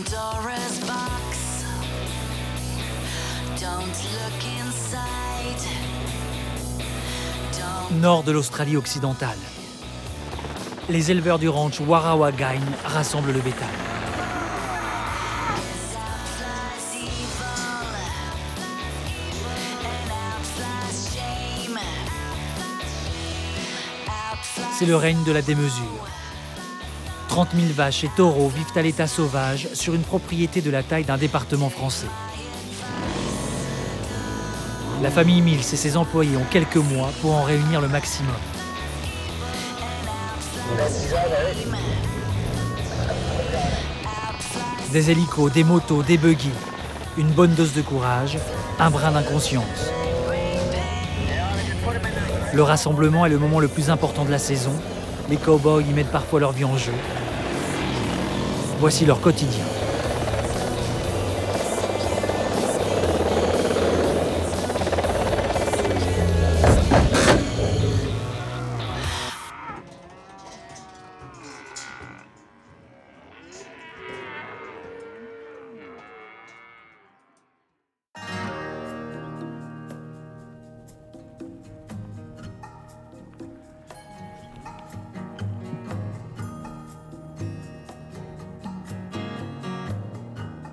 Pandora's box. Don't look inside. Nord de l'Australie occidentale. Les éleveurs du ranch Warrawagine rassemblent le bétail. C'est le règne de la démesure. 30 000 vaches et taureaux vivent à l'état sauvage sur une propriété de la taille d'un département français. La famille Mills et ses employés ont quelques mois pour en réunir le maximum. Des hélicos, des motos, des buggy, une bonne dose de courage, un brin d'inconscience. Le rassemblement est le moment le plus important de la saison. Les cow-boys y mettent parfois leur vie en jeu. Voici leur quotidien.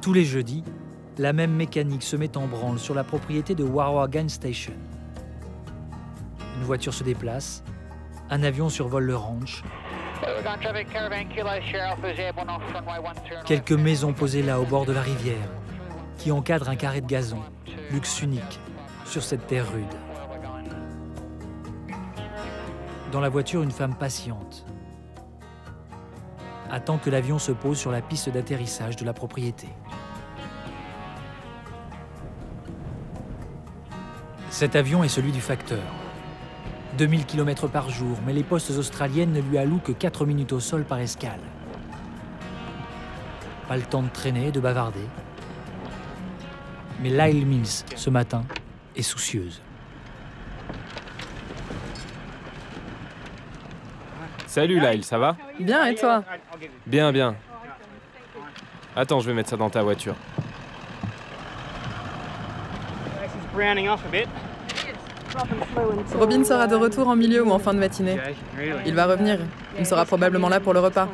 Tous les jeudis, la même mécanique se met en branle sur la propriété de Warrawagine Station. Une voiture se déplace, un avion survole le ranch. Quelques maisons posées là au bord de la rivière, qui encadrent un carré de gazon, luxe unique, sur cette terre rude. Dans la voiture, une femme patiente attend que l'avion se pose sur la piste d'atterrissage de la propriété. Cet avion est celui du facteur. 2000 km par jour, mais les postes australiennes ne lui allouent que 4 minutes au sol par escale. Pas le temps de traîner, de bavarder. Mais Lyle Mills, ce matin, est soucieuse. Salut Lyle, ça va? Bien, et toi? Bien, bien. Attends, je vais mettre ça dans ta voiture. Robin sera de retour en milieu ou en fin de matinée. Il va revenir. Il sera probablement là pour le repas.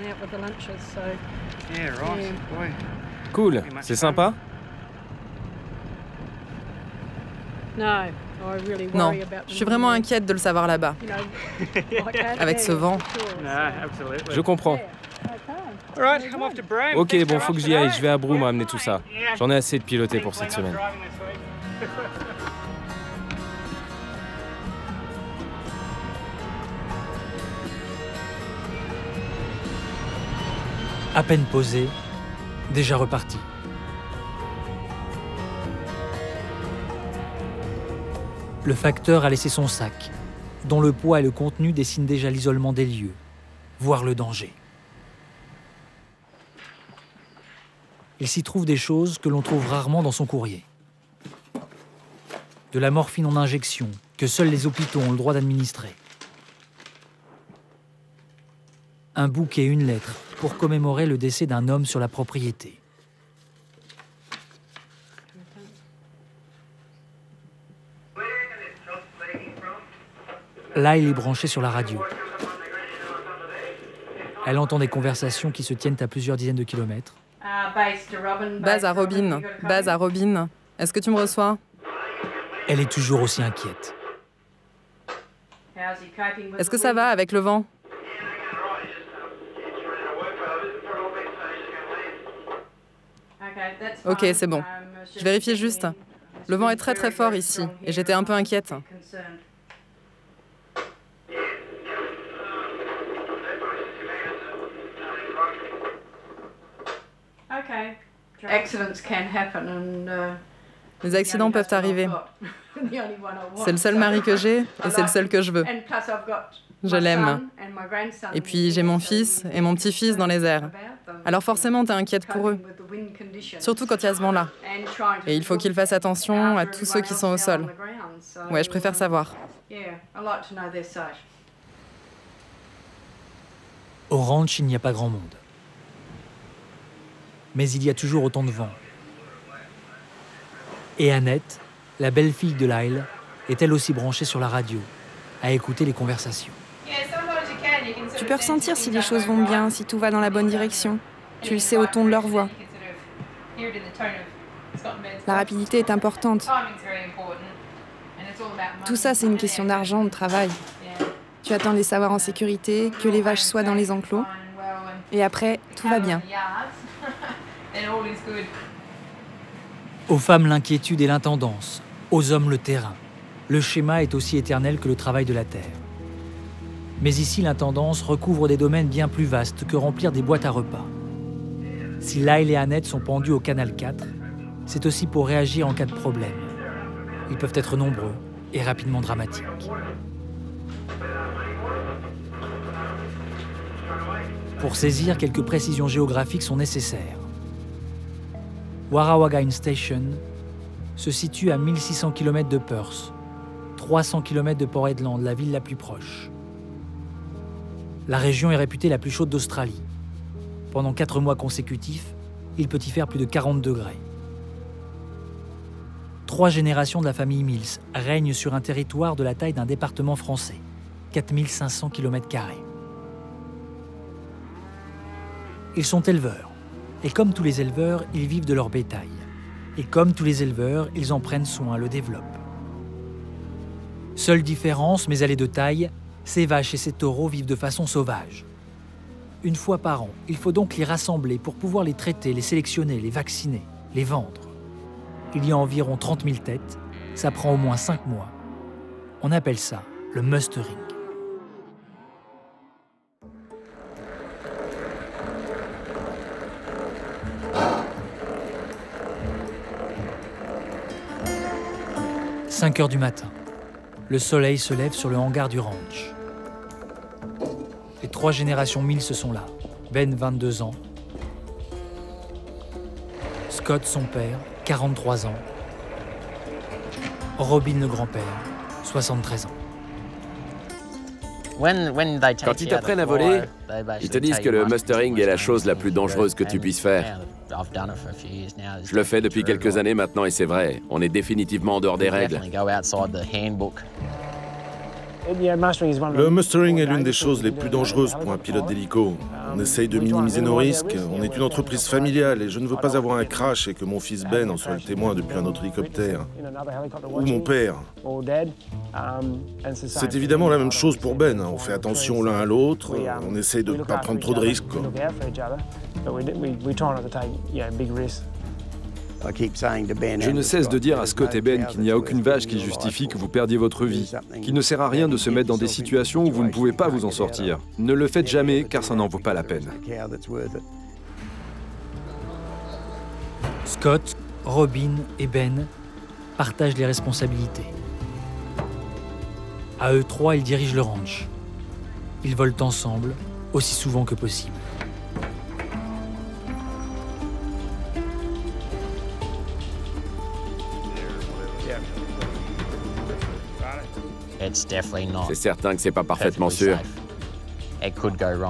Cool, c'est sympa? Non, je suis vraiment inquiète de le savoir là-bas. Avec ce vent. Je comprends. Ok, bon, faut que j'y aille. Je vais à Broome ramener tout ça. J'en ai assez de piloter pour cette semaine. À peine posé, déjà reparti. Le facteur a laissé son sac, dont le poids et le contenu dessinent déjà l'isolement des lieux, voire le danger. Il s'y trouve des choses que l'on trouve rarement dans son courrier. De la morphine en injection, que seuls les hôpitaux ont le droit d'administrer. Un bouquet et une lettre pour commémorer le décès d'un homme sur la propriété. Lyle est branchée sur la radio. Elle entend des conversations qui se tiennent à plusieurs dizaines de kilomètres. Base à Robin. Base à Robin. Est-ce que tu me reçois? Elle est toujours aussi inquiète. Est-ce que ça va avec le vent? Ok, c'est bon. Je vérifiais juste. Le vent est très très fort ici et j'étais un peu inquiète. Les accidents peuvent arriver. C'est le seul mari que j'ai et c'est le seul que je veux. Je l'aime. Et puis j'ai mon fils et mon petit-fils dans les airs. Alors forcément, t'es inquiète pour eux. Surtout quand il y a ce vent-là. Et il faut qu'ils fassent attention à tous ceux qui sont au sol. Ouais, je préfère savoir. Au ranch, il n'y a pas grand monde. mais il y a toujours autant de vent. Et Annette, la belle-fille de Lyle, est elle aussi branchée sur la radio, à écouter les conversations. Tu peux ressentir si les choses vont bien, si tout va dans la bonne direction. Tu le sais au ton de leur voix. La rapidité est importante. Tout ça, c'est une question d'argent, de travail. Tu attends de les savoir en sécurité, que les vaches soient dans les enclos. Et après, tout va bien. Aux femmes, l'inquiétude et l'intendance. Aux hommes, le terrain. Le schéma est aussi éternel que le travail de la terre. Mais ici, l'intendance recouvre des domaines bien plus vastes que remplir des boîtes à repas. Si Lyle et Annette sont pendus au canal 4, c'est aussi pour réagir en cas de problème. Ils peuvent être nombreux et rapidement dramatiques. Pour saisir, quelques précisions géographiques sont nécessaires. Warrawagine Station se situe à 1600 km de Perth, 300 km de Port Hedland, la ville la plus proche. La région est réputée la plus chaude d'Australie. Pendant 4 mois consécutifs, il peut y faire plus de 40 degrés. 3 générations de la famille Mills règnent sur un territoire de la taille d'un département français, 4500 km². Ils sont éleveurs, et comme tous les éleveurs, ils vivent de leur bétail. Et comme tous les éleveurs, ils en prennent soin, le développent. Seule différence, mais elle est de taille, ces vaches et ces taureaux vivent de façon sauvage. Une fois par an, il faut donc les rassembler pour pouvoir les traiter, les sélectionner, les vacciner, les vendre. Il y a environ 30 000 têtes, ça prend au moins 5 mois. On appelle ça le mustering. « 5 heures du matin. Le soleil se lève sur le hangar du ranch. Les 3 générations Mills sont là. Ben, 22 ans. Scott, son père, 43 ans. Robin, le grand-père, 73 ans. Quand ils t'apprennent à voler, ils te disent que le mustering est la chose la plus dangereuse que tu puisses faire. Je le fais depuis quelques années maintenant et c'est vrai, on est définitivement en dehors des règles. Le mustering est l'une des choses les plus dangereuses pour un pilote d'hélico. On essaye de minimiser nos risques. On est une entreprise familiale et je ne veux pas avoir un crash et que mon fils Ben en soit le témoin depuis un autre hélicoptère. Ou mon père. C'est évidemment la même chose pour Ben. On fait attention l'un à l'autre. On essaye de ne pas prendre trop de risques, quoi. Je ne cesse de dire à Scott et Ben qu'il n'y a aucune vache qui justifie que vous perdiez votre vie, qu'il ne sert à rien de se mettre dans des situations où vous ne pouvez pas vous en sortir. Ne le faites jamais, car ça n'en vaut pas la peine. Scott, Robin et Ben partagent les responsabilités. À eux 3, ils dirigent le ranch. Ils volent ensemble, aussi souvent que possible. C'est certain que c'est pas parfaitement sûr.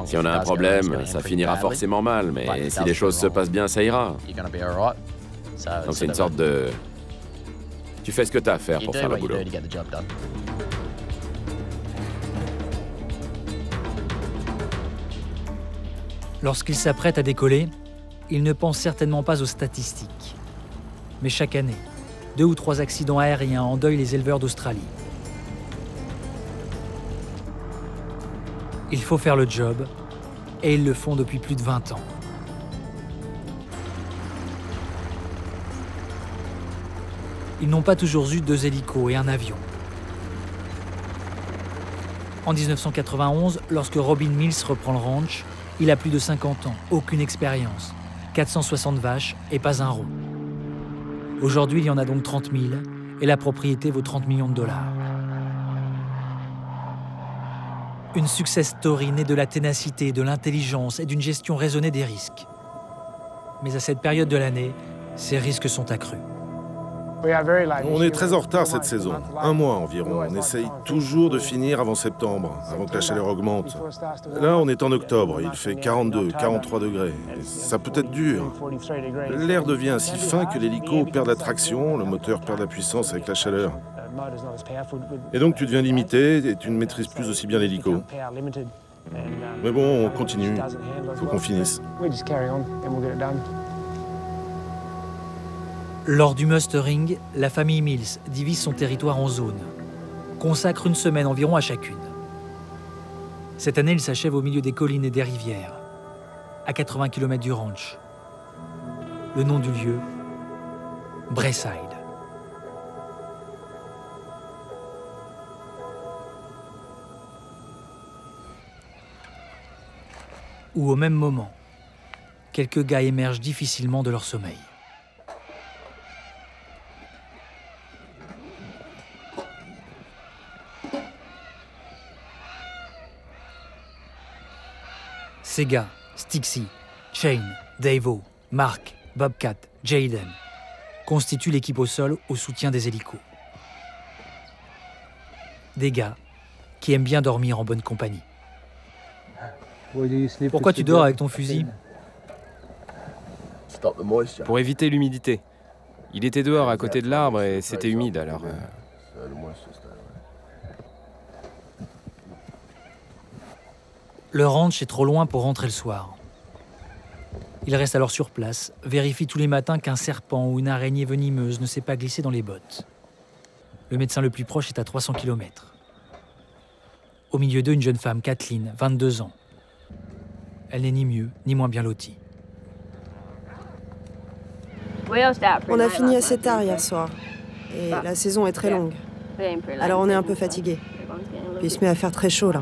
Si on a un problème, ça finira forcément mal, mais si les choses se passent bien, ça ira. Donc c'est une sorte de... Tu fais ce que t'as à faire pour faire le boulot. Lorsqu'ils s'apprêtent à décoller, ils ne pensent certainement pas aux statistiques. Mais chaque année, 2 ou 3 accidents aériens endeuillent les éleveurs d'Australie. Il faut faire le job, et ils le font depuis plus de 20 ans. Ils n'ont pas toujours eu 2 hélicos et un avion. En 1991, lorsque Robin Mills reprend le ranch, il a plus de 50 ans, aucune expérience, 460 vaches et pas un rond. Aujourd'hui, il y en a donc 30 000 et la propriété vaut 30 millions de dollars. Une success story née de la ténacité, de l'intelligence et d'une gestion raisonnée des risques. Mais à cette période de l'année, ces risques sont accrus. On est très en retard cette saison, un mois environ. On essaye toujours de finir avant septembre, avant que la chaleur augmente. Là, on est en octobre, il fait 42, 43 degrés. Et ça peut être dur. L'air devient si fin que l'hélico perd la traction, le moteur perd la puissance avec la chaleur. Et donc tu deviens limité et tu ne maîtrises plus aussi bien l'hélico. Mais bon, on continue. Faut qu'on finisse. Lors du mustering, la famille Mills divise son territoire en zones, consacre une semaine environ à chacune. Cette année, il s'achève au milieu des collines et des rivières, à 80 km du ranch. Le nom du lieu, Braeside. Où au même moment, quelques gars émergent difficilement de leur sommeil. Ces gars, Stixie, Shane, Davo, Mark, Bobcat, Jaden, constituent l'équipe au sol au soutien des hélicos. Des gars qui aiment bien dormir en bonne compagnie. Pourquoi tu dors avec ton fusil? Pour éviter l'humidité. Il était dehors à côté de l'arbre et c'était humide alors... Le ranch est trop loin pour rentrer le soir. Il reste alors sur place, vérifie tous les matins qu'un serpent ou une araignée venimeuse ne s'est pas glissé dans les bottes. Le médecin le plus proche est à 300 km. Au milieu d'eux, une jeune femme, Kathleen, 22 ans. Elle n'est ni mieux, ni moins bien lotie. On a fini assez tard hier soir. Et la saison est très longue. Alors on est un peu fatigué. Puis il se met à faire très chaud là.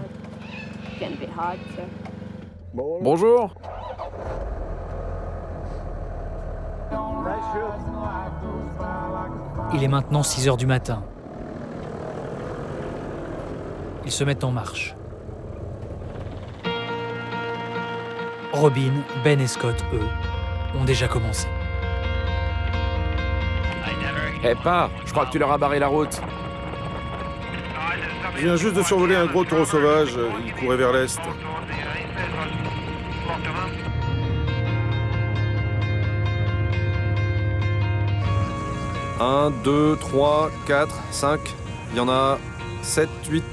Bonjour. Il est maintenant 6 heures du matin. Ils se mettent en marche. Robin, Ben et Scott, eux, ont déjà commencé. Eh pas, je crois que tu leur as barré la route. Je viens juste de survoler un gros taureau sauvage, il courait vers l'est. Un, 2, 3, 4, 5, il y en a 7, 8,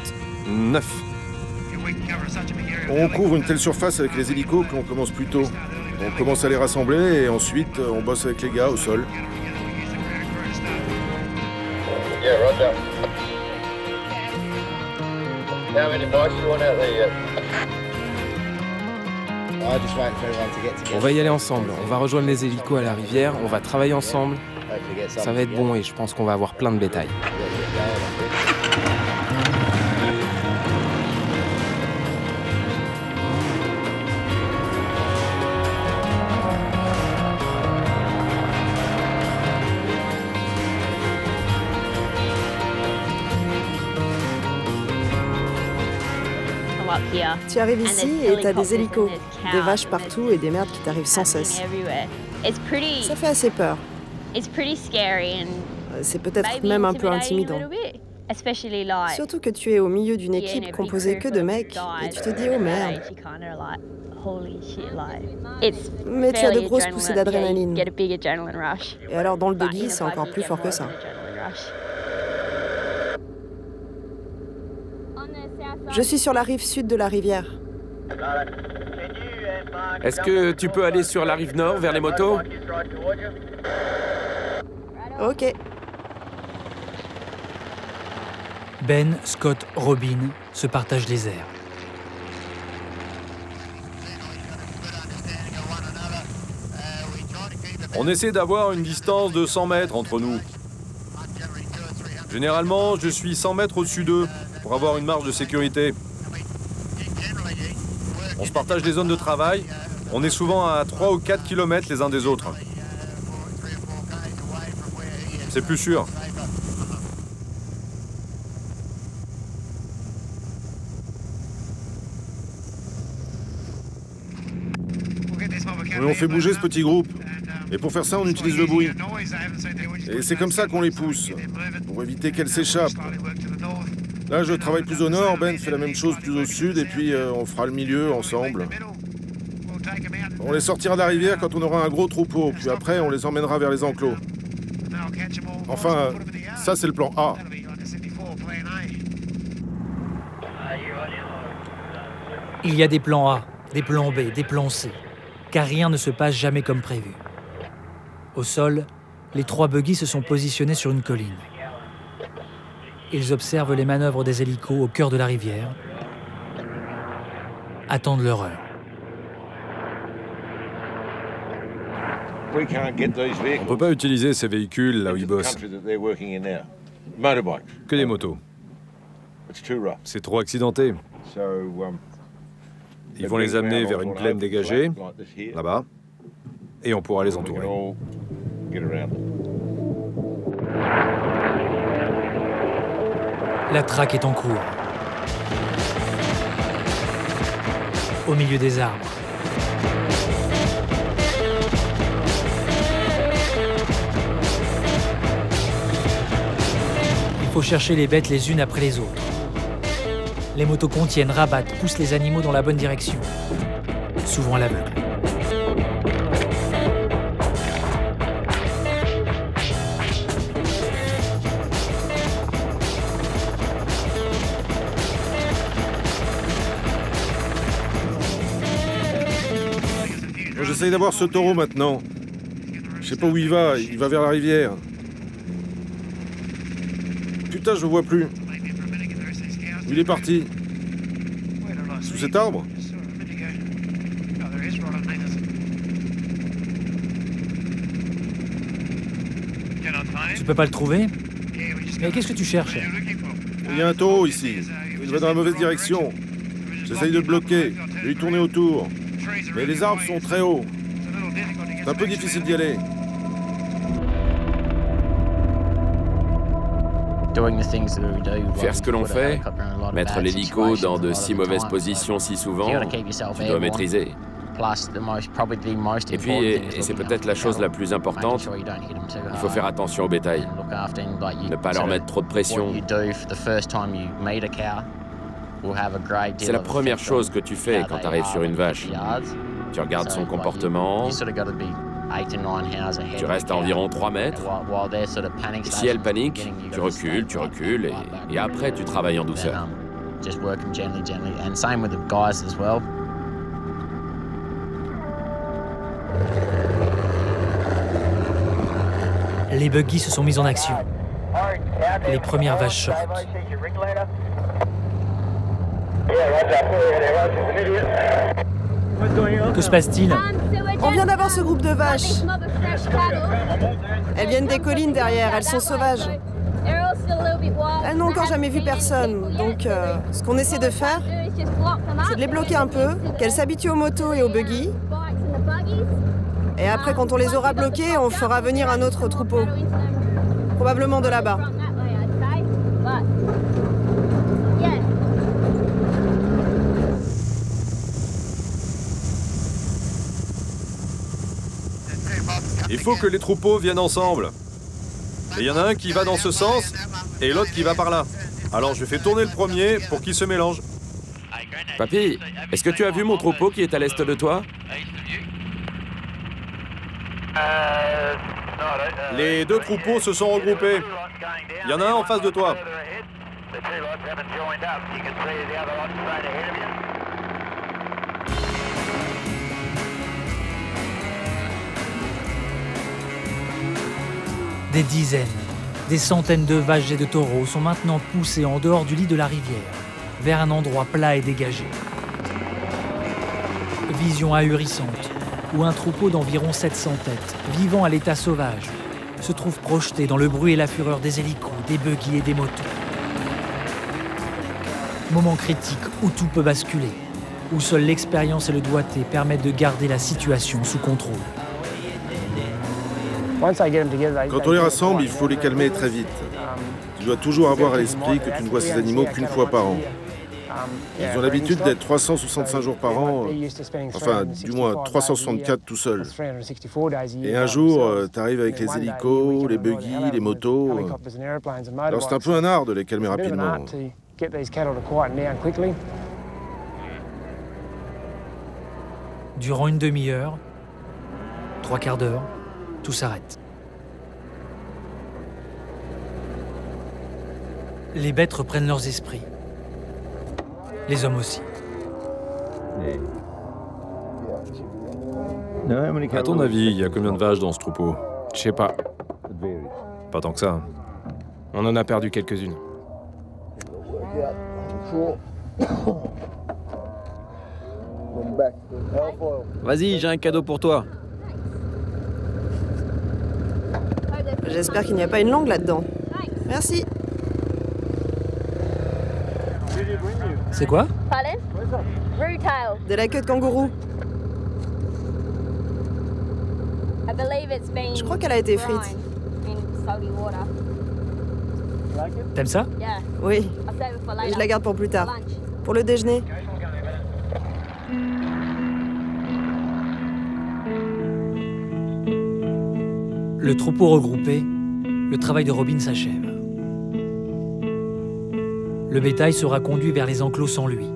9. On couvre une telle surface avec les hélicos qu'on commence plus tôt. On commence à les rassembler et ensuite on bosse avec les gars au sol. On va y aller ensemble. On va rejoindre les hélicos à la rivière, on va travailler ensemble. Ça va être bon et je pense qu'on va avoir plein de bétail. Tu arrives ici et t'as des hélicos, des vaches partout et des merdes qui t'arrivent sans cesse. Ça fait assez peur. C'est peut-être même un peu intimidant. Surtout que tu es au milieu d'une équipe composée que de mecs et tu te dis oh merde. Mais tu as de grosses poussées d'adrénaline. Et alors dans le buggy, c'est encore plus fort que ça. Je suis sur la rive sud de la rivière. Est-ce que tu peux aller sur la rive nord, vers les motos? Ok. Ben, Scott, Robin se partagent les airs. On essaie d'avoir une distance de 100 mètres entre nous. Généralement, je suis 100 mètres au-dessus d'eux pour avoir une marge de sécurité. On se partage les zones de travail. On est souvent à 3 ou 4 km les uns des autres. C'est plus sûr. Et on fait bouger ce petit groupe. Et pour faire ça, on utilise le bruit. Et c'est comme ça qu'on les pousse, pour éviter qu'elles s'échappent. Là, je travaille plus au nord, Ben fait la même chose plus au sud, et puis on fera le milieu ensemble. On les sortira de la rivière quand on aura un gros troupeau, puis après, on les emmènera vers les enclos. Enfin, ça, c'est le plan A. Il y a des plans A, des plans B, des plans C, car rien ne se passe jamais comme prévu. Au sol, les 3 buggy se sont positionnés sur une colline. Ils observent les manœuvres des hélicos au cœur de la rivière, attendent leur heure. On ne peut pas utiliser ces véhicules là où ils bossent. Que des motos. C'est trop accidenté. Ils vont les amener vers une plaine dégagée, là-bas, et on pourra les entourer. La traque est en cours. Au milieu des arbres. Il faut chercher les bêtes les unes après les autres. Les motos contiennent, rabattent, poussent les animaux dans la bonne direction. Souvent à l'aveugle. J'essaye d'avoir ce taureau maintenant. Je sais pas où il va vers la rivière. Putain, je le vois plus. Où il est parti? Sous cet arbre? Tu peux pas le trouver? Mais qu'est-ce que tu cherches? Il y a un taureau ici. Il va dans la mauvaise direction. J'essaye de le bloquer, de lui tourner autour. Mais les arbres sont très hauts. C'est un peu difficile d'y aller. Faire ce que l'on fait, mettre l'hélico dans de si mauvaises positions si souvent, tu dois maîtriser. Et puis, et c'est peut-être la chose la plus importante, il faut faire attention au bétail. Ne pas leur mettre trop de pression. C'est la première chose que tu fais quand tu arrives sur une vache. Tu regardes son comportement, tu restes à environ 3 mètres. Si elle panique, tu recules, et après tu travailles en douceur. Les buggy se sont mis en action. Les premières vaches sortent. Que se passe-t-il? On vient d'avoir ce groupe de vaches. Elles viennent des collines derrière, elles sont sauvages. Elles n'ont encore jamais vu personne, donc ce qu'on essaie de faire, c'est de les bloquer un peu, qu'elles s'habituent aux motos et aux buggy. Et après, quand on les aura bloquées, on fera venir un autre troupeau. Probablement de là-bas. Il faut que les troupeaux viennent ensemble. Et il y en a un qui va dans ce sens et l'autre qui va par là. Alors je fais tourner le premier pour qu'ils se mélangent. Papy, est-ce que tu as vu mon troupeau qui est à l'est de toi? Les 2 troupeaux se sont regroupés. Il y en a un en face de toi. Des dizaines, des centaines de vaches et de taureaux sont maintenant poussés en dehors du lit de la rivière, vers un endroit plat et dégagé. Vision ahurissante, où un troupeau d'environ 700 têtes, vivant à l'état sauvage, se trouve projeté dans le bruit et la fureur des hélicos, des buggy et des motos. Moment critique où tout peut basculer, où seule l'expérience et le doigté permettent de garder la situation sous contrôle. Quand on les rassemble, il faut les calmer très vite. Tu dois toujours avoir à l'esprit que tu ne vois ces animaux qu'une fois par an. Ils ont l'habitude d'être 365 jours par an, enfin du moins 364 tout seuls. Et un jour, t'arrives avec les hélicos, les buggy, les motos. Alors c'est un peu un art de les calmer rapidement. Durant une demi-heure, 3/4 d'heure, tout s'arrête. Les bêtes reprennent leurs esprits. Les hommes aussi. À ton avis, il y a combien de vaches dans ce troupeau? Je sais pas. Pas tant que ça. On en a perdu quelques-unes. Vas-y, j'ai un cadeau pour toi. J'espère qu'il n'y a pas une langue là-dedans. Merci. C'est quoi? De la queue de kangourou. Je crois qu'elle a été frite. T'aimes ça? Oui. Je la garde pour plus tard. Pour le déjeuner. Le troupeau regroupé, le travail de Robin s'achève. Le bétail sera conduit vers les enclos sans lui,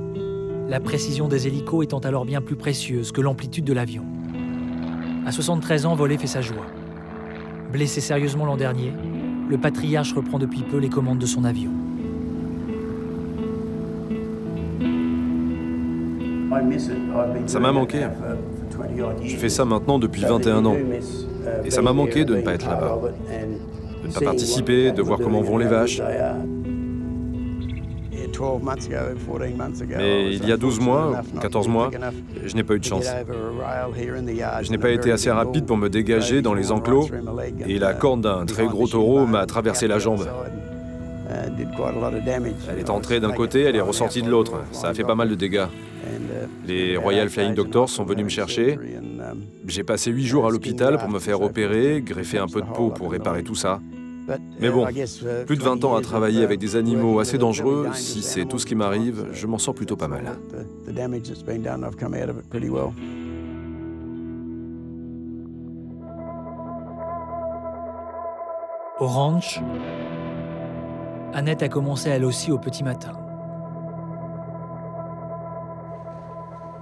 la précision des hélicos étant alors bien plus précieuse que l'amplitude de l'avion. À 73 ans, voler fait sa joie. Blessé sérieusement l'an dernier, le patriarche reprend depuis peu les commandes de son avion. Ça m'a manqué. Je fais ça maintenant depuis 21 ans. Et ça m'a manqué de ne pas être là-bas. De ne pas participer, de voir comment vont les vaches. Mais il y a 12 mois, 14 mois, je n'ai pas eu de chance. Je n'ai pas été assez rapide pour me dégager dans les enclos et la corne d'un très gros taureau m'a traversé la jambe. Elle est entrée d'un côté, elle est ressortie de l'autre. Ça a fait pas mal de dégâts. Les Royal Flying Doctors sont venus me chercher. J'ai passé 8 jours à l'hôpital pour me faire opérer, greffer un peu de peau pour réparer tout ça. Mais bon, plus de 20 ans à travailler avec des animaux assez dangereux, si c'est tout ce qui m'arrive, je m'en sors plutôt pas mal. Au ranch, Annette a commencé elle aussi au petit matin.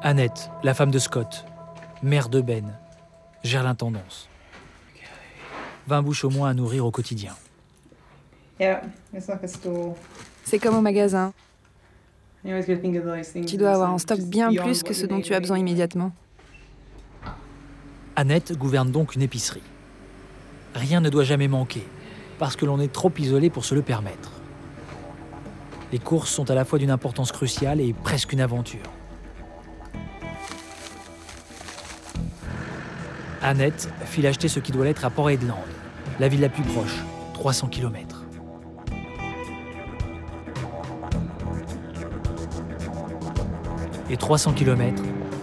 Annette, la femme de Scott, mère de Ben, gère l'intendance. 20 bouches au moins à nourrir au quotidien. C'est comme au magasin. Tu dois avoir en stock bien plus que ce dont tu as besoin immédiatement. Annette gouverne donc une épicerie. Rien ne doit jamais manquer, parce que l'on est trop isolé pour se le permettre. Les courses sont à la fois d'une importance cruciale et presque une aventure. Annette file acheter ce qui doit l'être à Port Hedland, la ville la plus proche, 300 km. Et 300 km,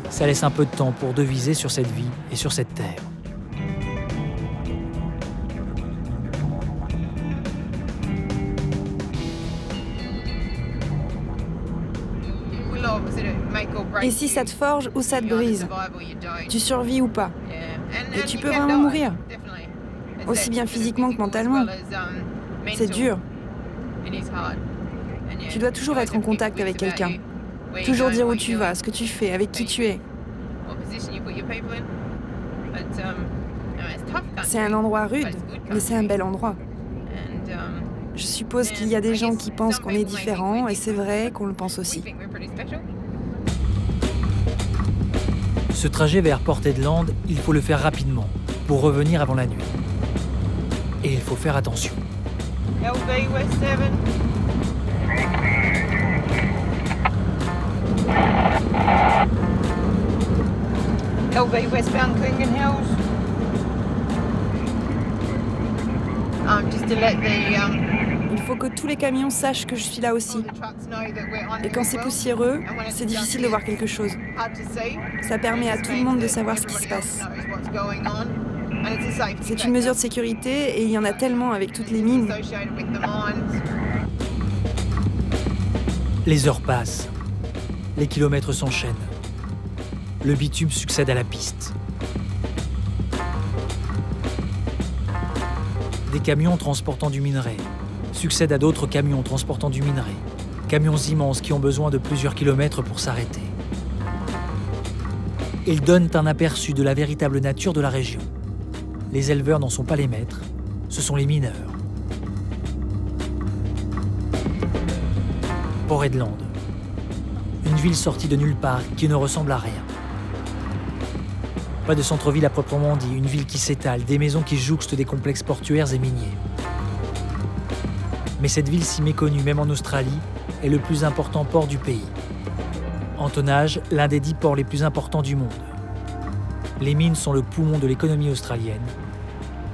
ça laisse un peu de temps pour deviser sur cette vie et sur cette terre. Et si ça te forge ou ça te brise, tu survis ou pas. Et tu peux vraiment mourir, aussi bien physiquement que mentalement. C'est dur. Tu dois toujours être en contact avec quelqu'un. Toujours dire où tu vas, ce que tu fais, avec qui tu es. C'est un endroit rude, mais c'est un bel endroit. Je suppose qu'il y a des gens qui pensent qu'on est différent, et c'est vrai qu'on le pense aussi. Ce trajet vers Port Hedland, il faut le faire rapidement, pour revenir avant la nuit. Et il faut faire attention. LV West 7. LV westbound Clingan Hills. Just to let Il faut que tous les camions sachent que je suis là aussi. Et quand c'est poussiéreux, c'est difficile de voir quelque chose. Ça permet à tout le monde de savoir ce qui se passe. C'est une mesure de sécurité et il y en a tellement avec toutes les mines. Les heures passent. Les kilomètres s'enchaînent. Le bitume succède à la piste. Des camions transportant du minerai succèdent à d'autres camions transportant du minerai. Camions immenses qui ont besoin de plusieurs kilomètres pour s'arrêter. Ils donnent un aperçu de la véritable nature de la région. Les éleveurs n'en sont pas les maîtres, ce sont les mineurs. Port Hedland, une ville sortie de nulle part qui ne ressemble à rien. Pas de centre-ville à proprement dit, une ville qui s'étale, des maisons qui jouxtent des complexes portuaires et miniers. Mais cette ville si méconnue, même en Australie, est le plus important port du pays. En tonnage, l'un des 10 ports les plus importants du monde. Les mines sont le poumon de l'économie australienne.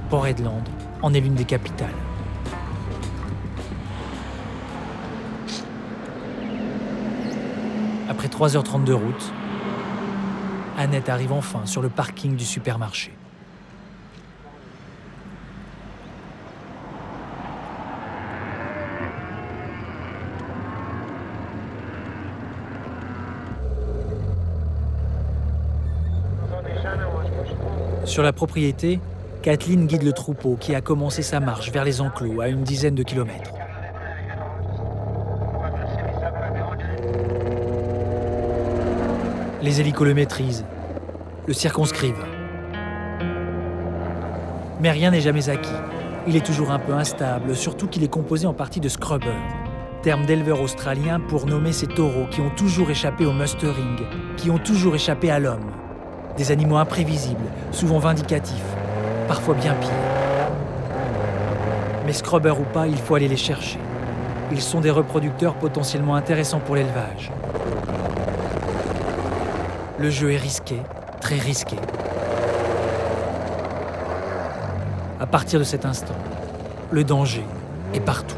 Port Hedland en est l'une des capitales. Après 3h30 de route, Annette arrive enfin sur le parking du supermarché. Sur la propriété, Kathleen guide le troupeau qui a commencé sa marche vers les enclos à une dizaine de kilomètres. Les hélicos le maîtrisent, le circonscrivent. Mais rien n'est jamais acquis. Il est toujours un peu instable, surtout qu'il est composé en partie de scrubbers, terme d'éleveurs australiens pour nommer ces taureaux qui ont toujours échappé au mustering, qui ont toujours échappé à l'homme. Des animaux imprévisibles, souvent vindicatifs, parfois bien pires. Mais scrubbers ou pas, il faut aller les chercher. Ils sont des reproducteurs potentiellement intéressants pour l'élevage. Le jeu est risqué, très risqué. À partir de cet instant, le danger est partout.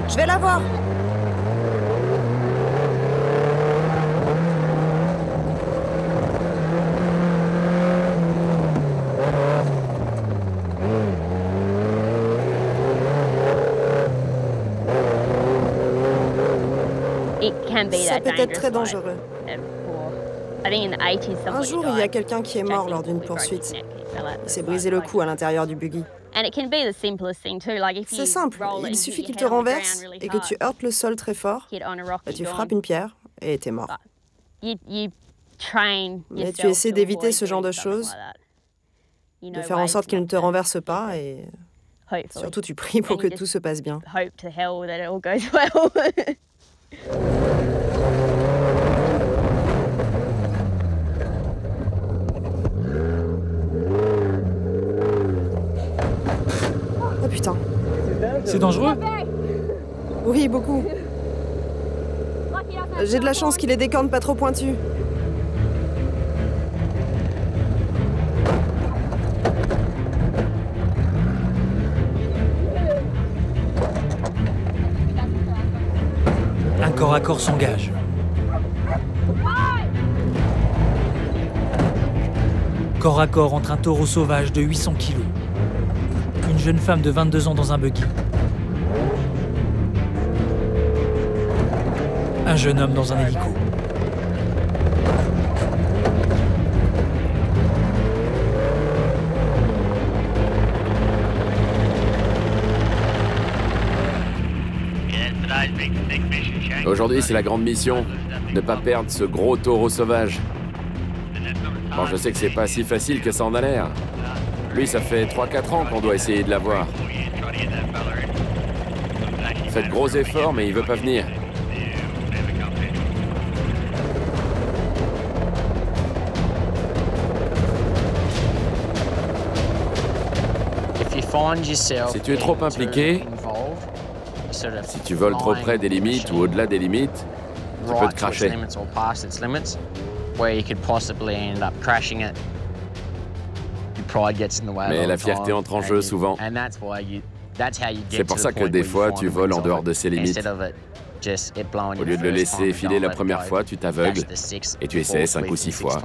Je vais la voir. Ça peut être très dangereux. Un jour, il y a quelqu'un qui est mort lors d'une poursuite. Il s'est brisé le cou à l'intérieur du buggy. C'est simple, il suffit qu'il te renverse et que tu heurtes le sol très fort, tu frappes une pierre et t'es mort. Mais tu essaies d'éviter ce genre de choses, de faire en sorte qu'il ne te renverse pas et surtout tu pries pour que tout se passe bien. Oh putain. C'est dangereux? Oui, beaucoup. J'ai de la chance qu'il ait des cornes pas trop pointues. Un corps à corps s'engage. Corps à corps entre un taureau sauvage de 800 kilos, une jeune femme de 22 ans dans un buggy, un jeune homme dans un hélico. Aujourd'hui, c'est la grande mission, ne pas perdre ce gros taureau sauvage. Bon, je sais que c'est pas si facile que ça en a l'air. Lui, ça fait 3-4 ans qu'on doit essayer de l'avoir. Il fait de gros efforts, mais il veut pas venir. Si tu es trop impliqué, si tu voles trop près des limites ou au-delà des limites, tu peux te cracher. Mais la fierté entre en jeu souvent. C'est pour ça que des fois, tu voles en dehors de ses limites. Au lieu de le laisser filer la première fois, tu t'aveugles et tu essaies 5 ou 6 fois.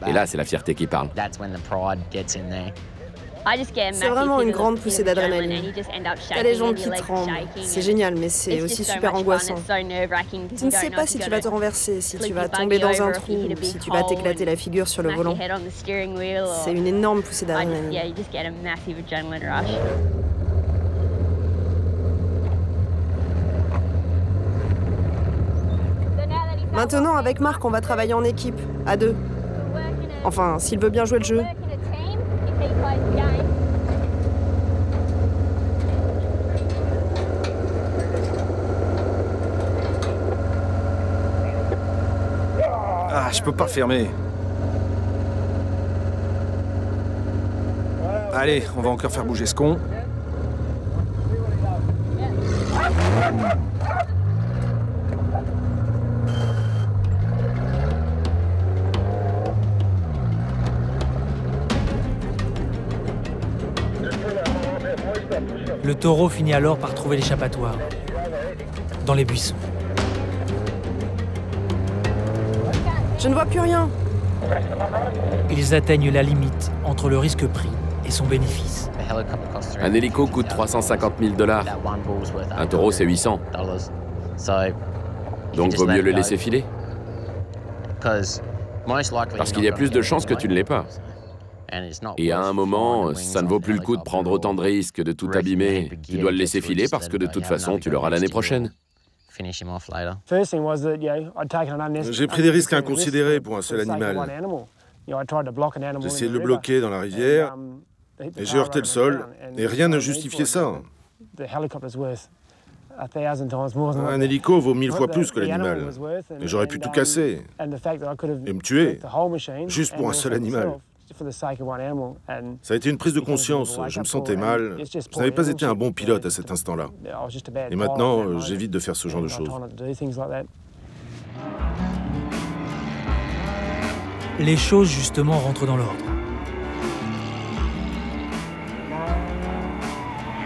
Et là, c'est la fierté qui parle. C'est vraiment une grande poussée d'adrénaline. T'as les jambes qui tremblent. C'est génial, mais c'est aussi super angoissant. Tu ne sais pas si tu vas te renverser, si tu vas tomber dans un trou, ou si tu vas t'éclater la figure sur le volant. C'est une énorme poussée d'adrénaline. Maintenant, avec Marc, on va travailler en équipe, à 2. Enfin, s'il veut bien jouer le jeu. Ah, je peux pas fermer. Allez, on va encore faire bouger ce con. Le taureau finit alors par trouver l'échappatoire, dans les buissons. Je ne vois plus rien. Ils atteignent la limite entre le risque pris et son bénéfice. Un hélico coûte 350 000 $. Un taureau, c'est 800. Donc, vaut mieux le laisser filer. Parce qu'il y a plus de chances que tu ne l'aies pas. Et à un moment, ça ne vaut plus le coup de prendre autant de risques, de tout abîmer. Tu dois le laisser filer parce que de toute façon, tu l'auras l'année prochaine. J'ai pris des risques inconsidérés pour un seul animal. J'ai essayé de le bloquer dans la rivière et j'ai heurté le sol. Et rien ne justifiait ça. Un hélico vaut 1000 fois plus que l'animal. Et j'aurais pu tout casser et me tuer, juste pour un seul animal. Ça a été une prise de conscience, je me sentais mal. Je n'avais pas été un bon pilote à cet instant-là. Et maintenant, j'évite de faire ce genre de choses. Les choses, justement, rentrent dans l'ordre.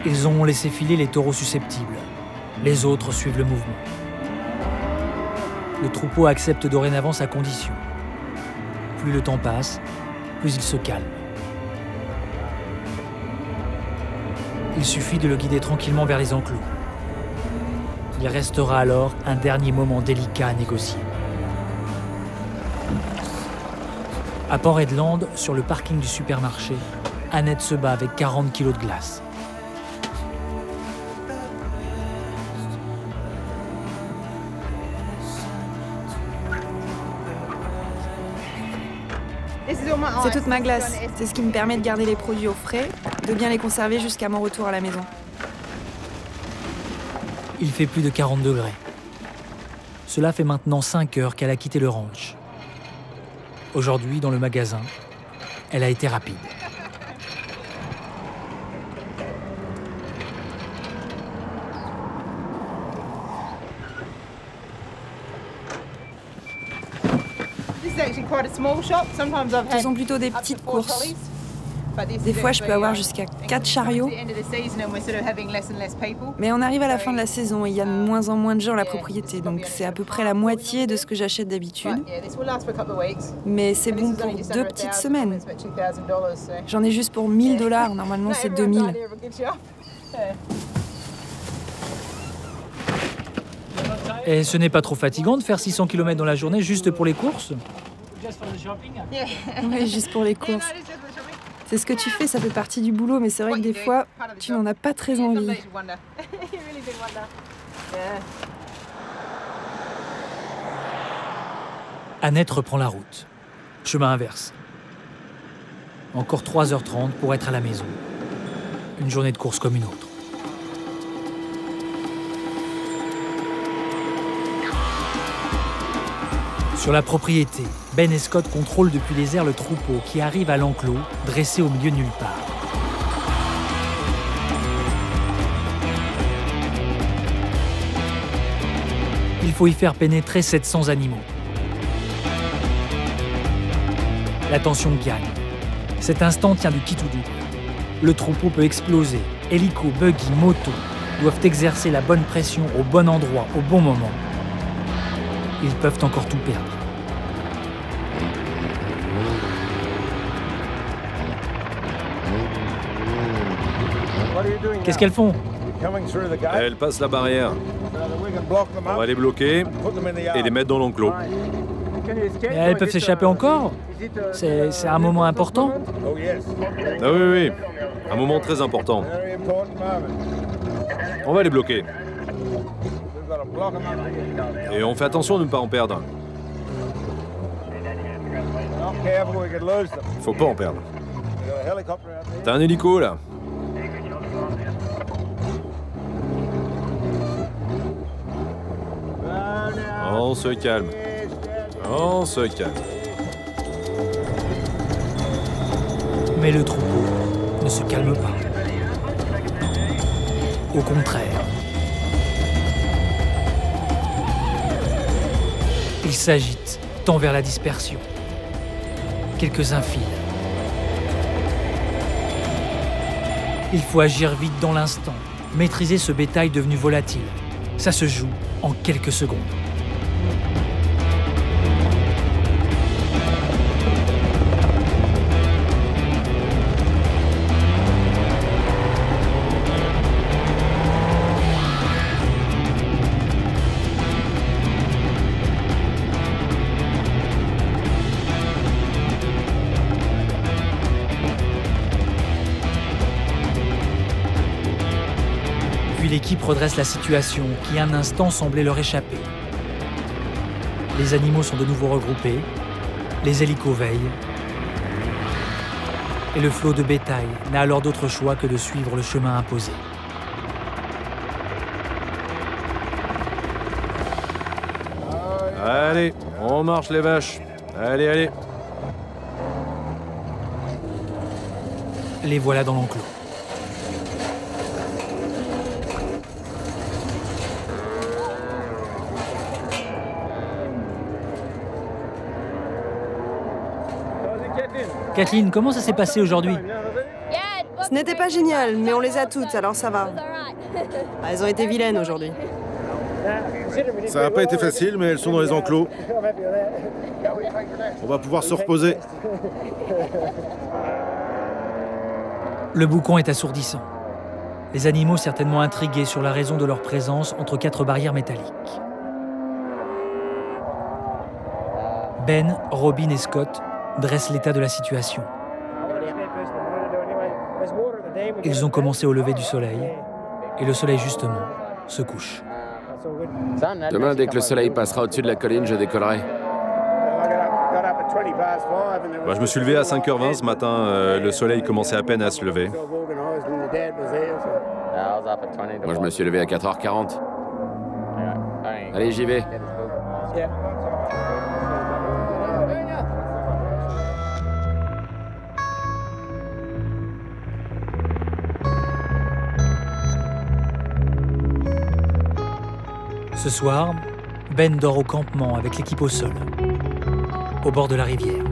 Ils ont laissé filer les taureaux susceptibles. Les autres suivent le mouvement. Le troupeau accepte dorénavant sa condition. Plus le temps passe, plus il se calme. Il suffit de le guider tranquillement vers les enclos. Il restera alors un dernier moment délicat à négocier. À Port Hedland, sur le parking du supermarché, Annette se bat avec 40 kilos de glace. C'est toute ma glace. C'est ce qui me permet de garder les produits au frais, de bien les conserver jusqu'à mon retour à la maison. Il fait plus de 40 degrés. Cela fait maintenant 5 heures qu'elle a quitté le ranch. Aujourd'hui, dans le magasin, elle a été rapide. Ce sont plutôt des petites courses. Des fois, je peux avoir jusqu'à 4 chariots. Mais on arrive à la fin de la saison et il y a de moins en moins de gens à la propriété, donc c'est à peu près la moitié de ce que j'achète d'habitude. Mais c'est bon pour 2 petites semaines. J'en ai juste pour $1000, normalement c'est 2000. Et ce n'est pas trop fatigant de faire 600 km dans la journée juste pour les courses? Oui, juste pour les courses. C'est ce que tu fais, ça fait partie du boulot, mais c'est vrai que des fois, tu n'en as pas très envie. Annette reprend la route. Chemin inverse. Encore 3h30 pour être à la maison. Une journée de course comme une autre. Sur la propriété, Ben et Scott contrôlent depuis les airs le troupeau qui arrive à l'enclos, dressé au milieu de nulle part. Il faut y faire pénétrer 700 animaux. La tension gagne. Cet instant tient du qui tout double. Le troupeau peut exploser. Hélico, buggy, moto doivent exercer la bonne pression au bon endroit, au bon moment. Ils peuvent encore tout perdre. Qu'est-ce qu'elles font? Elles passent la barrière. On va les bloquer et les mettre dans l'enclos. Mais elles peuvent s'échapper encore? C'est un moment important? Ah oui, oui. Un moment très important. On va les bloquer. Et on fait attention de ne pas en perdre. Faut pas en perdre. T'as un hélico, là? On se calme. On se calme. Mais le troupeau ne se calme pas. Au contraire. Il s'agite, tend vers la dispersion. Quelques-uns filent. Il faut agir vite dans l'instant, maîtriser ce bétail devenu volatile. Ça se joue en quelques secondes. L'équipe redresse la situation qui un instant semblait leur échapper. Les animaux sont de nouveau regroupés, les hélicos veillent, et le flot de bétail n'a alors d'autre choix que de suivre le chemin imposé. Allez, on marche les vaches. Allez, allez. Les voilà dans l'enclos. Kathleen, comment ça s'est passé aujourd'hui? Ce n'était pas génial, mais on les a toutes, alors ça va. Elles ont été vilaines aujourd'hui. Ça n'a pas été facile, mais elles sont dans les enclos. On va pouvoir se reposer. Le boucan est assourdissant. Les animaux certainement intrigués sur la raison de leur présence entre 4 barrières métalliques. Ben, Robin et Scott dressent l'état de la situation. Ils ont commencé au lever du soleil, et le soleil, justement, se couche. Demain, dès que le soleil passera au-dessus de la colline, je décollerai. Bah, je me suis levé à 5h20 ce matin. Le soleil commençait à peine à se lever. Moi, je me suis levé à 4h40. Allez, j'y vais. Ce soir, Ben dort au campement avec l'équipe au sol, au bord de la rivière.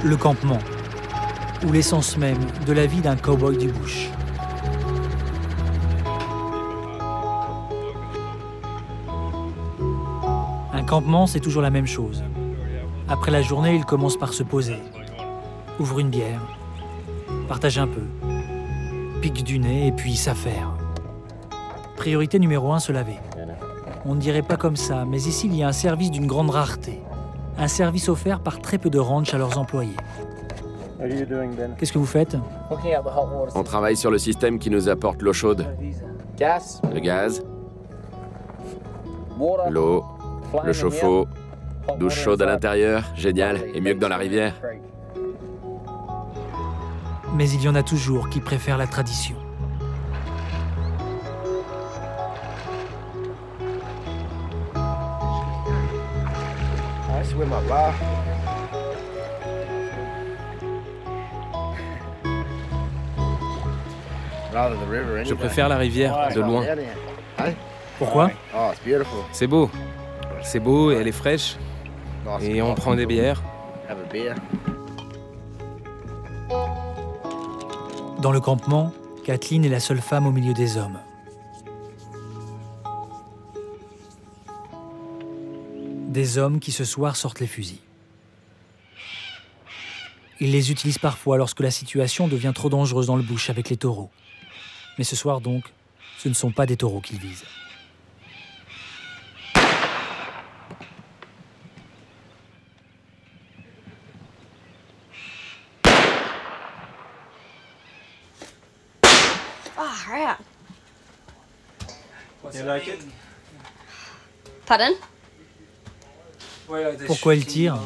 Le campement, ou l'essence même de la vie d'un cow-boy du bush. Un campement, c'est toujours la même chose. Après la journée, il commence par se poser, ouvre une bière, partage un peu, pique du nez et puis s'affaire. Priorité numéro 1, se laver. On ne dirait pas comme ça, mais ici, il y a un service d'une grande rareté. Un service offert par très peu de ranchs à leurs employés. Qu'est-ce que vous faites? On travaille sur le système qui nous apporte l'eau chaude. Le gaz, l'eau, le chauffe-eau, douche chaude à l'intérieur, génial, et mieux que dans la rivière. Mais il y en a toujours qui préfèrent la tradition. Je préfère la rivière, de loin. Pourquoi? C'est beau. C'est beau et elle est fraîche. Et on prend des bières. Dans le campement, Kathleen est la seule femme au milieu des hommes. Des hommes qui ce soir sortent les fusils. Ils les utilisent parfois lorsque la situation devient trop dangereuse dans le bush avec les taureaux. Mais ce soir donc, ce ne sont pas des taureaux qu'ils visent. Pardon? Pourquoi ils tirent?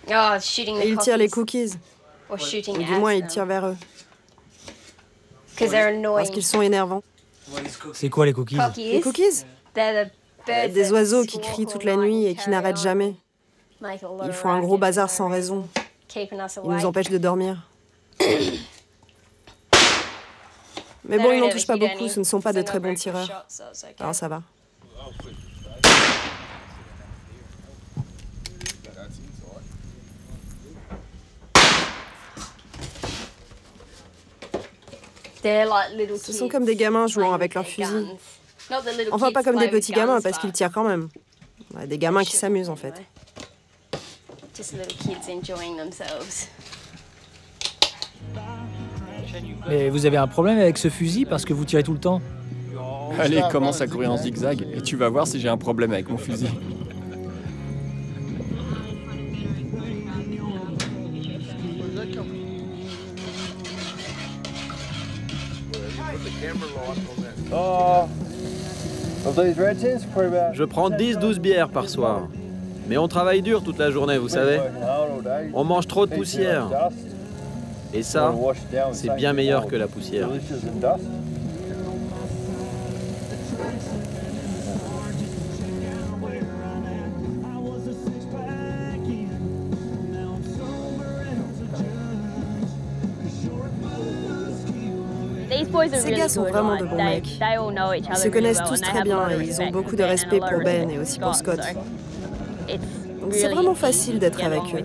Et ils tirent les cookies. Ou du moins, ils tirent vers eux. Parce qu'ils sont énervants. C'est quoi les cookies? Les cookies? Des oiseaux qui crient toute la nuit et qui n'arrêtent jamais. Ils font un gros bazar sans raison. Ils nous empêchent de dormir. Mais bon, ils n'en touchent pas beaucoup, ce ne sont pas de très bons tireurs. Alors ça va. Ce sont comme des gamins jouant avec leurs fusils. Enfin, pas comme des petits gamins, parce qu'ils tirent quand même. Ouais, des gamins qui s'amusent, en fait. Mais vous avez un problème avec ce fusil parce que vous tirez tout le temps? Allez, commence à courir en zigzag et tu vas voir si j'ai un problème avec mon fusil. Je prends 10-12 bières par soir. Mais on travaille dur toute la journée, vous savez. On mange trop de poussière. Et ça, c'est bien meilleur que la poussière. Ces gars sont vraiment de bons mecs. Ils se connaissent tous très bien et ils ont beaucoup de respect pour Ben et aussi pour Scott. Donc c'est vraiment facile d'être avec eux.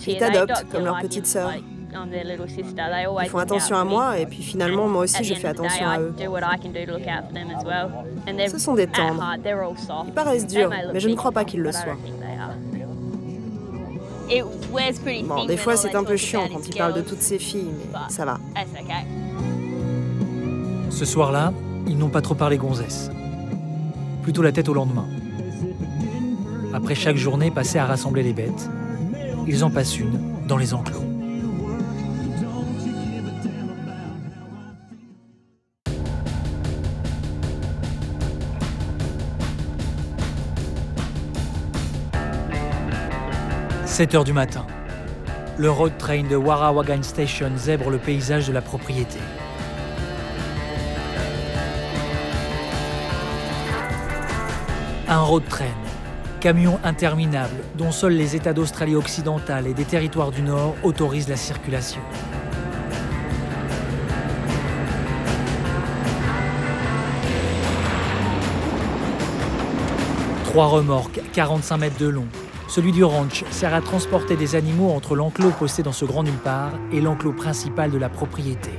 Ils t'adoptent comme leur petite sœur. Ils font attention à moi et puis finalement moi aussi je fais attention à eux. Ce sont des tendres. Ils paraissent durs, mais je ne crois pas qu'ils le soient. Bon, des fois c'est un peu chiant quand ils parlent de toutes ces filles, mais ça va. Ce soir-là, ils n'ont pas trop parlé gonzesse. Plutôt la tête au lendemain. Après chaque journée passée à rassembler les bêtes, ils en passent une dans les enclos. « 7 heures du matin. Le road train de Warrawagan Station zèbre le paysage de la propriété. Un road train, camion interminable dont seuls les États d'Australie-Occidentale et des territoires du Nord autorisent la circulation. Trois remorques, 45 mètres de long. Celui du ranch sert à transporter des animaux entre l'enclos posté dans ce grand nulle part et l'enclos principal de la propriété.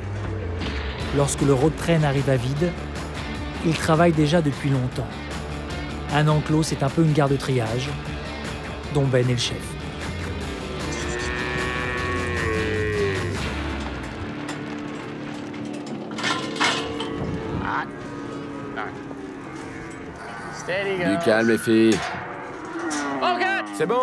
Lorsque le road train arrive à vide, il travaille déjà depuis longtemps. Un enclos, c'est un peu une gare de triage, dont Ben est le chef. Du calme, les filles. C'est bon.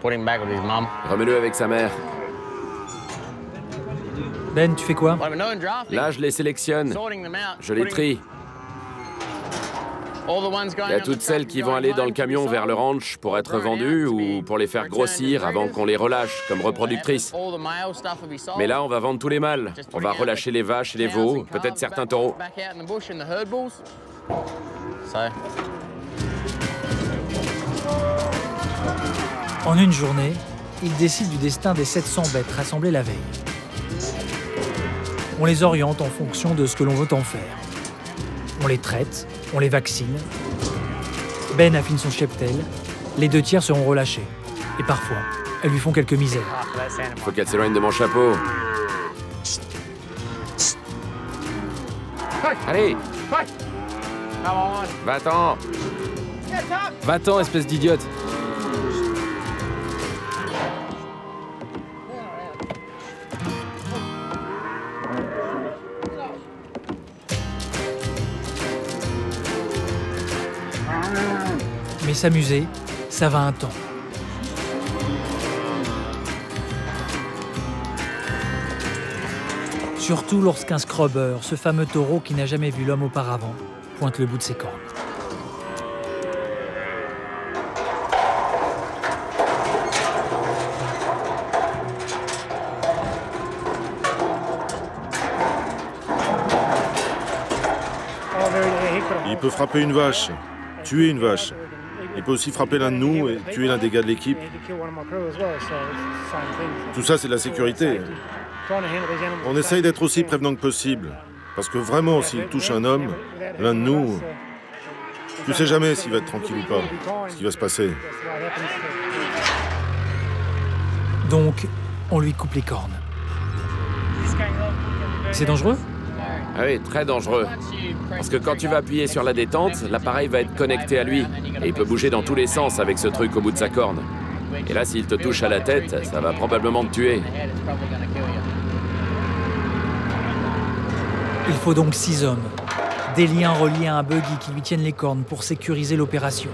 Remets-le avec sa mère. Ben, tu fais quoi? Là, je les sélectionne. Je les trie. Il y a toutes celles qui vont aller dans le camion vers le ranch pour être vendues ou pour les faire grossir avant qu'on les relâche comme reproductrices. Mais là, on va vendre tous les mâles. On va relâcher les vaches et les veaux, peut-être certains taureaux. En une journée, il décide du destin des 700 bêtes rassemblées la veille. On les oriente en fonction de ce que l'on veut en faire. On les traite, on les vaccine. Ben affine son cheptel. Les 2 tiers seront relâchés. Et parfois, elles lui font quelques misères. Faut qu'elle s'éloigne de mon chapeau. Allez! Va-t'en! Va-t'en, espèce d'idiote. Mais s'amuser, ça va un temps. Surtout lorsqu'un scrubber, ce fameux taureau qui n'a jamais vu l'homme auparavant, pointe le bout de ses cornes. Il peut frapper une vache, tuer une vache. Il peut aussi frapper l'un de nous et tuer l'un des gars de l'équipe. Tout ça, c'est de la sécurité. On essaye d'être aussi prévenant que possible. Parce que vraiment, s'il touche un homme, l'un de nous, tu sais jamais s'il va être tranquille ou pas, ce qui va se passer. Donc, on lui coupe les cornes. C'est dangereux? Ah oui, très dangereux. Parce que quand tu vas appuyer sur la détente, l'appareil va être connecté à lui. Et il peut bouger dans tous les sens avec ce truc au bout de sa corne. Et là, s'il te touche à la tête, ça va probablement te tuer. Il faut donc 6 hommes. Des liens reliés à un buggy qui lui tiennent les cornes pour sécuriser l'opération.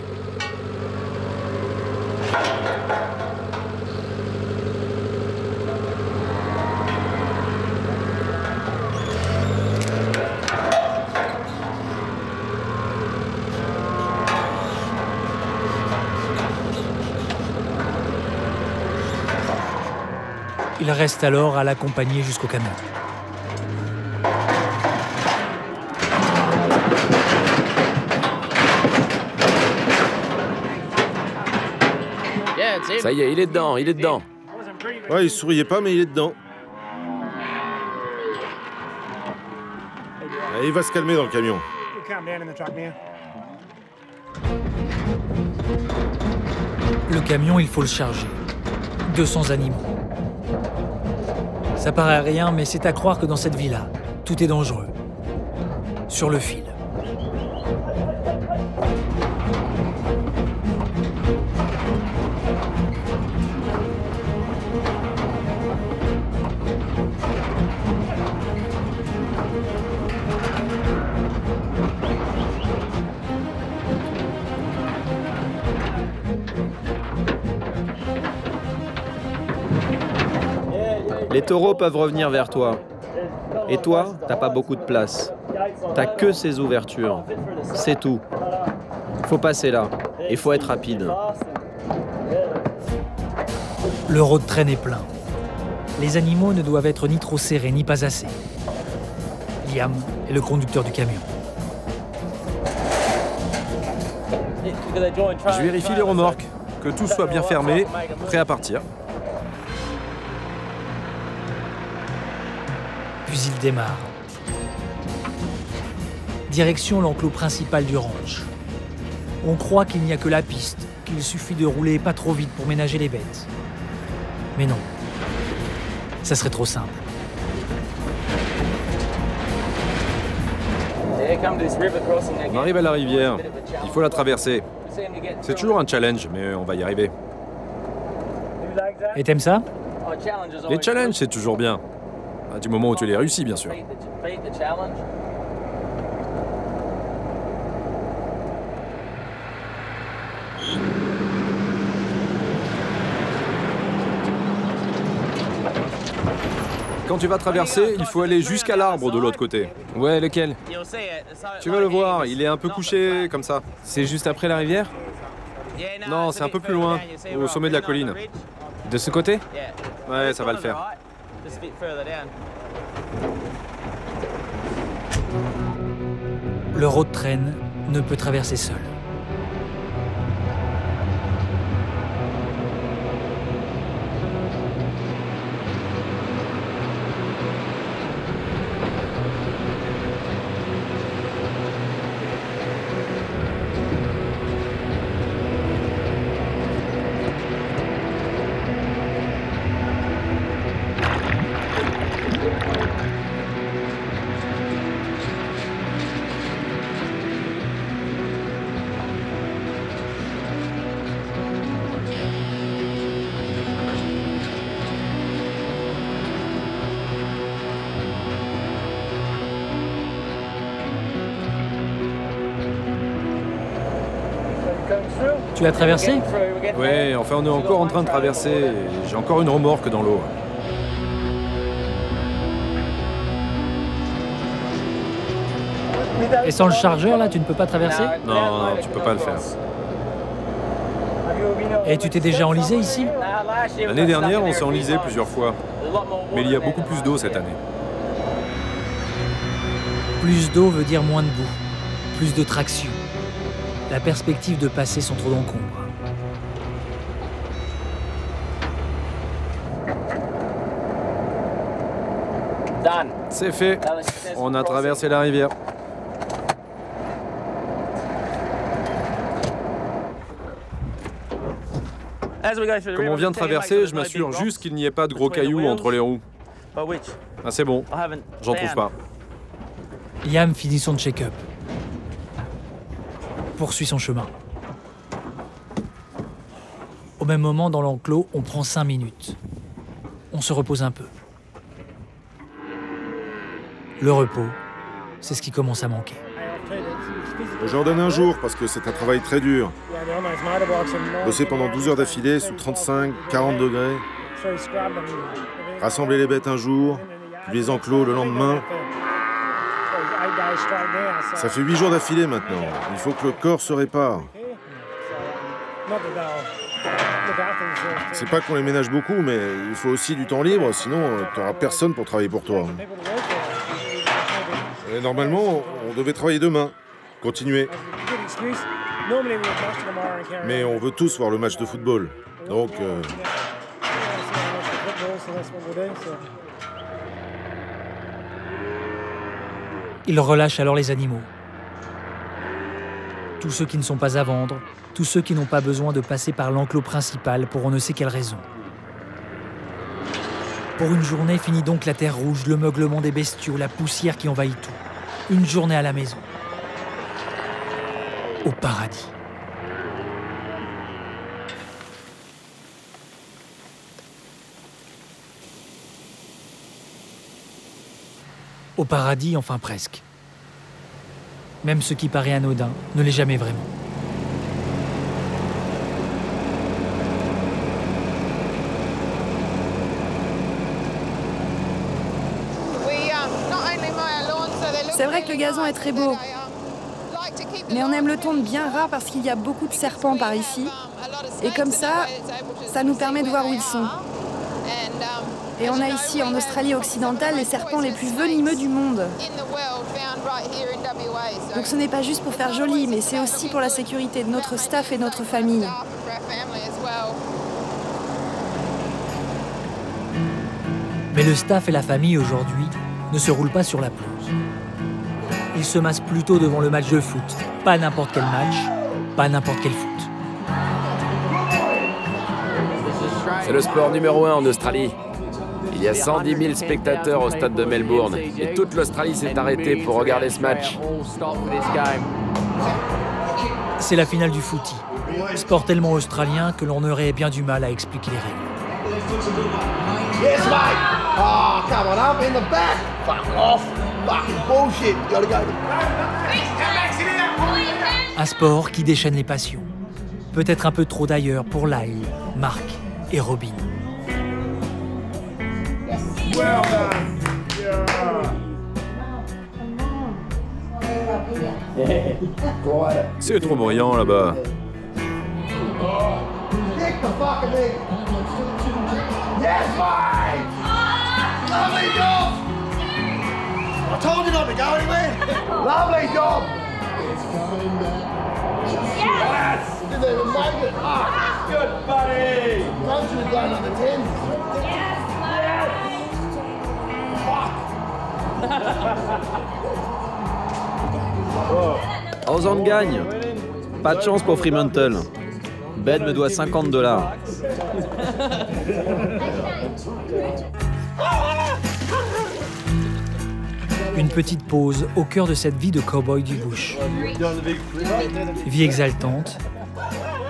Il reste alors à l'accompagner jusqu'au camion. Ça y est, il est dedans, il est dedans. Ouais, il souriait pas, mais il est dedans. Et il va se calmer dans le camion. Le camion, il faut le charger. 200 animaux. Ça paraît rien, mais c'est à croire que dans cette villa, tout est dangereux. Sur le fil. Les taureaux peuvent revenir vers toi. Et toi, t'as pas beaucoup de place. T'as que ces ouvertures. C'est tout. Faut passer là. Et faut être rapide. Le road train est plein. Les animaux ne doivent être ni trop serrés, ni pas assez. Liam est le conducteur du camion. Je vérifie les remorques, que tout soit bien fermé, prêt à partir. Puis il démarre. Direction l'enclos principal du ranch. On croit qu'il n'y a que la piste, qu'il suffit de rouler pas trop vite pour ménager les bêtes. Mais non, ça serait trop simple. On arrive à la rivière, il faut la traverser. C'est toujours un challenge, mais on va y arriver. Et t'aimes ça? Les challenges, c'est toujours bien. Du moment où tu les réussis, bien sûr. Quand tu vas traverser, il faut aller jusqu'à l'arbre de l'autre côté. Ouais, lequel? Tu vas le voir, il est un peu couché, comme ça. C'est juste après la rivière? Non, c'est un peu plus loin, au sommet de la colline. De ce côté? Ouais, ça va le faire. Le road train ne peut traverser seul. Tu l'as traversé? Ouais, enfin on est encore en train de traverser. Et j'ai encore une remorque dans l'eau. Et sans le chargeur, là, tu ne peux pas traverser? Non, tu peux pas le faire. Et tu t'es déjà enlisé ici? L'année dernière, on s'est enlisé plusieurs fois. Mais il y a beaucoup plus d'eau cette année. Plus d'eau veut dire moins de boue, plus de traction. La perspective de passer sans trop d'encombre. C'est fait. On a traversé la rivière. Comme on vient de traverser, je m'assure juste qu'il n'y ait pas de gros cailloux entre les roues. Ah, c'est bon. J'en trouve pas. Liam finit son check-up. Poursuit son chemin. Au même moment, dans l'enclos, on prend 5 minutes. On se repose un peu. Le repos, c'est ce qui commence à manquer. J'en donne un jour parce que c'est un travail très dur. Bosser pendant 12 heures d'affilée sous 35, 40 degrés. Rassembler les bêtes un jour, puis les enclos le lendemain. Ça fait 8 jours d'affilée maintenant. Il faut que le corps se répare. C'est pas qu'on les ménage beaucoup, mais il faut aussi du temps libre, sinon tu n'auras personne pour travailler pour toi. Et normalement, on devait travailler demain, continuer. Mais on veut tous voir le match de football. Donc... Il relâche alors les animaux. Tous ceux qui ne sont pas à vendre, tous ceux qui n'ont pas besoin de passer par l'enclos principal pour on ne sait quelle raison. Pour une journée finit donc la terre rouge, le meuglement des bestiaux, la poussière qui envahit tout. Une journée à la maison. Au paradis. Au paradis, enfin presque. Même ce qui paraît anodin ne l'est jamais vraiment. C'est vrai que le gazon est très beau. Mais on aime le tondre bien ras parce qu'il y a beaucoup de serpents par ici. Et comme ça nous permet de voir où ils sont. Et on a ici, en Australie occidentale, les serpents les plus venimeux du monde. Donc ce n'est pas juste pour faire joli, mais c'est aussi pour la sécurité de notre staff et de notre famille. Mais le staff et la famille aujourd'hui ne se roulent pas sur la pelouse. Ils se massent plutôt devant le match de foot. Pas n'importe quel match, pas n'importe quel foot. C'est le sport numéro 1 en Australie. Il y a 110 000 spectateurs au stade de Melbourne et toute l'Australie s'est arrêtée pour regarder ce match. C'est la finale du footy, sport tellement australien que l'on aurait bien du mal à expliquer les règles. Yes, mate! Oh, come on, I'm in the back! Fuck off! Fucking bullshit! You gotta go. Un sport qui déchaîne les passions. Peut-être un peu trop d'ailleurs pour Lyle, Mark et Robin. Well done. C'est trop bruyant là-bas. Kick the fucking thing. Yes, mate! Lovely job! I told you not to go anywhere. Lovely job! Yes! Didn't even make it. Ah, good buddy! Don't you have gone on the 10. Yes! Fuck! Ozan gagne. Pas de chance pour Fremantle. Ben me doit $50. Une petite pause au cœur de cette vie de cow-boy du bush. Vie exaltante,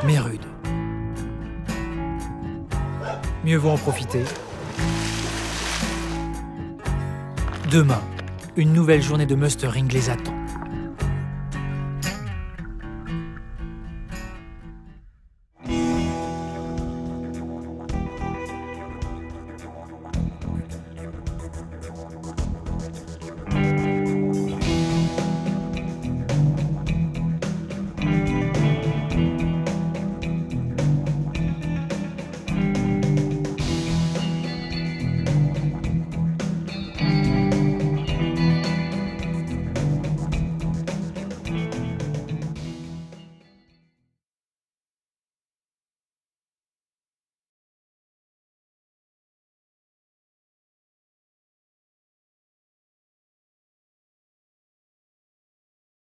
mais rude. Mieux vaut en profiter. Demain, une nouvelle journée de mustering les attend.